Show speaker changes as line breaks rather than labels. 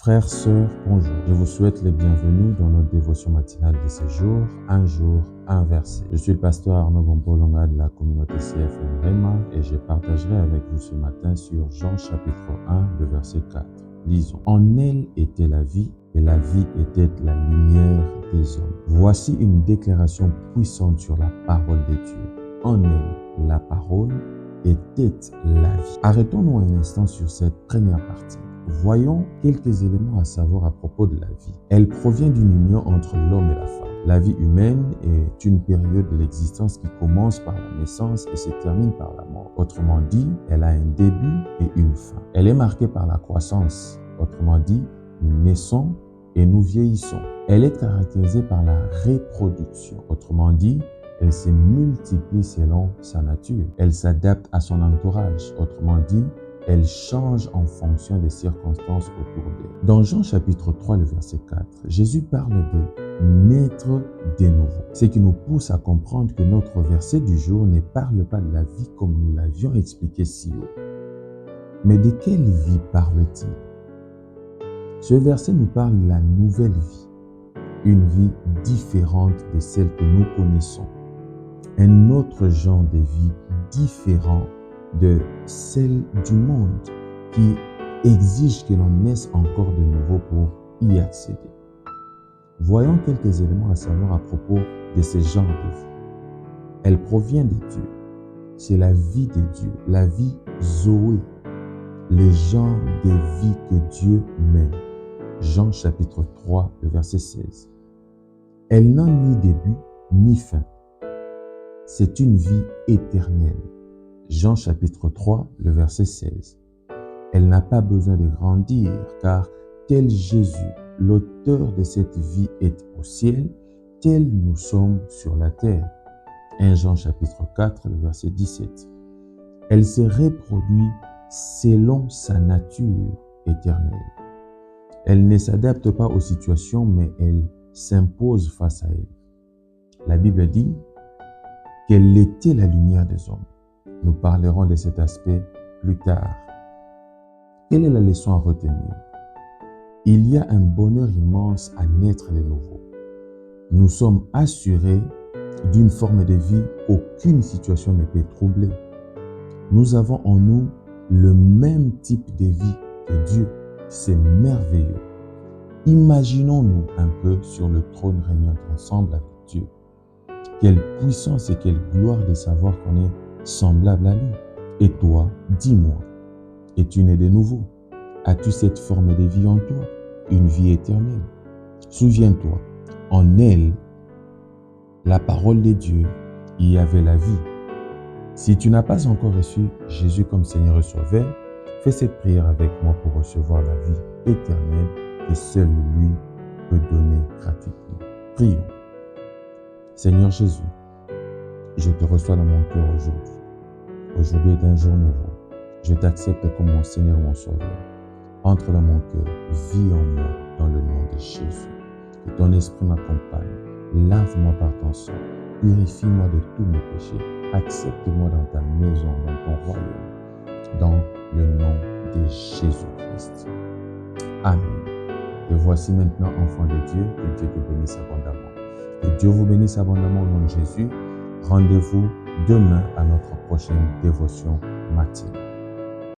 Frères, sœurs, bonjour. Je vous souhaite les bienvenus dans notre dévotion matinale de ce jour, un verset. Je suis le pasteur Arnaud Bombolonga de la communauté CFM Rema et je partagerai avec vous ce matin sur Jean chapitre 1, le verset 4. Lisons. En elle était la vie et la vie était la lumière des hommes. Voici une déclaration puissante sur la parole de Dieu. En elle, la parole était la vie. Arrêtons-nous un instant sur cette première partie. Voyons quelques éléments à savoir à propos de la vie. Elle provient d'une union entre l'homme et la femme. La vie humaine est une période de l'existence qui commence par la naissance et se termine par la mort. Autrement dit, elle a un début et une fin. Elle est marquée par la croissance. Autrement dit, nous naissons et nous vieillissons. Elle est caractérisée par la reproduction. Autrement dit, elle se multiplie selon sa nature. Elle s'adapte à son entourage. Autrement dit, elle change en fonction des circonstances autour d'elle. Dans Jean chapitre 3, le verset 4, Jésus parle de naître de nouveau. Ce qui nous pousse à comprendre que notre verset du jour ne parle pas de la vie comme nous l'avions expliqué si haut. Mais de quelle vie parle-t-il? Ce verset nous parle de la nouvelle vie, une vie différente de celle que nous connaissons, un autre genre de vie différent de celle du monde qui exige que l'on naisse encore de nouveau pour y accéder. Voyons quelques éléments à savoir à propos de ce genre de vie. Elle provient de Dieu. C'est la vie de Dieu, la vie Zoé, le genre de vie que Dieu mène. Jean chapitre 3, le verset 16. Elle n'a ni début ni fin. C'est une vie éternelle. Jean chapitre 3, le verset 16. Elle n'a pas besoin de grandir, car tel Jésus, l'auteur de cette vie, est au ciel, tel nous sommes sur la terre. 1 Jean chapitre 4, le verset 17. Elle se reproduit selon sa nature éternelle. Elle ne s'adapte pas aux situations, mais elle s'impose face à elles. La Bible dit qu'elle était la lumière des hommes. Nous parlerons de cet aspect plus tard. Quelle est la leçon à retenir? Il y a un bonheur immense à naître de nouveau. Nous sommes assurés d'une forme de vie qu'aucune situation ne peut troubler. Nous avons en nous le même type de vie que Dieu. C'est merveilleux. Imaginons-nous un peu sur le trône régnant ensemble avec Dieu. Quelle puissance et quelle gloire de savoir qu'on est semblable à lui. Et toi, dis-moi, es-tu né de nouveau? As-tu cette forme de vie en toi, une vie éternelle? Souviens-toi, en elle, la parole de Dieu, il y avait la vie. Si tu n'as pas encore reçu Jésus comme Seigneur et Sauveur, fais cette prière avec moi pour recevoir la vie éternelle que seul lui peut donner gratuitement. Prions. Seigneur Jésus, je te reçois dans mon cœur aujourd'hui. Aujourd'hui est un jour nouveau. Je t'accepte comme mon Seigneur et mon Sauveur. Entre dans mon cœur, vis en moi dans le nom de Jésus. Que ton esprit m'accompagne. Lave-moi par ton sang. Purifie-moi de tous mes péchés. Accepte-moi dans ta maison, dans ton royaume. Dans le nom de Jésus-Christ. Amen. Te voici maintenant, enfant de Dieu, que Dieu te bénisse abondamment. Que Dieu vous bénisse abondamment au nom de Jésus. Rendez-vous demain à notre prochaine dévotion matinale.